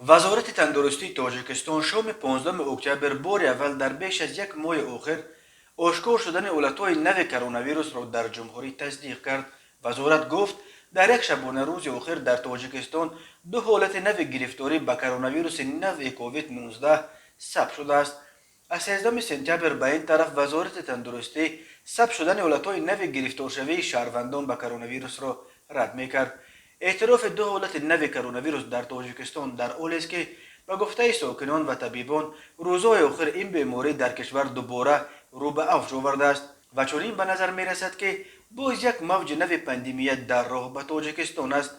وزارت تندرستی تاجیکستان شام 15 اکتبر بار اول در بیش از یک ماه آخر آشکار شدن علتهای نو کرونا ویروس را در جمهوری تصدیق کرد. وزارت گفت در یک شبانه روز آخر در تاجیکستان دو حالت نو گرفتاری به کرونا ویروس نو کووید 19 ثبت شده است. از 13 سپتامبر به این طرف وزارت تندرستی ثبت شدن حالتهای نو گرفتارشوی شهروندان به کرونا ویروس را رد میکرد. اعتراف دو حالت نو کرونا ویروس در تاجیکستان در حالی است که به گفته ساکنان و طبیبان روزهای آخر این بیماری در کشور دوباره رو به افزایش آورده است و چنین به نظر می رسد که باز یک موج نو پاندمی در راه به تاجیکستان است.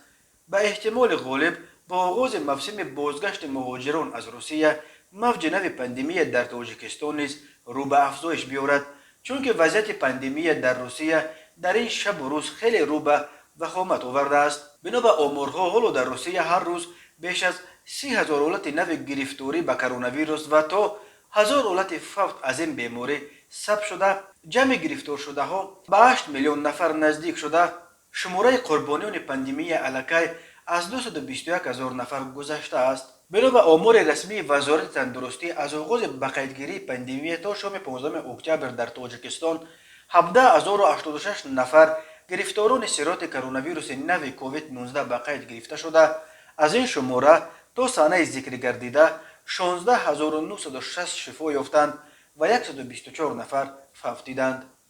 به احتمال غالب با آغاز موسم بازگشت مهاجران از روسیه موج نو پاندمی در تاجیکستان نیز رو به افزایش بیاورد، چون که وضعیت پاندمی در روسیه در این شب و روز خیلی رو به وخامت آورده است. بنا به آمارها حالا در روسیه هر روز بیش از 30,000 حالت نو گرفتاری به کرونا ویروس و تا 1000 حالت فوت از این بیماری ثبت شده. جمع گرفتار شده ها به 8 میلیون نفر نزدیک شده. شماره قربانیان پاندمی الکی از 221,000 نفر گذشته است. بنا به آمار رسمی وزارت تندرستی از آغاز به قیدگیری پاندمی تا شام 15 اکتبر در تاجیکستان 17,086 نفر گرفتاران سرات کرونا ویروس نو کووید 19 به قید گرفته شده. از این شماره تا سانه ذکر گردیده 16,960 شفا یافتند و 124 نفر فوت دیدند.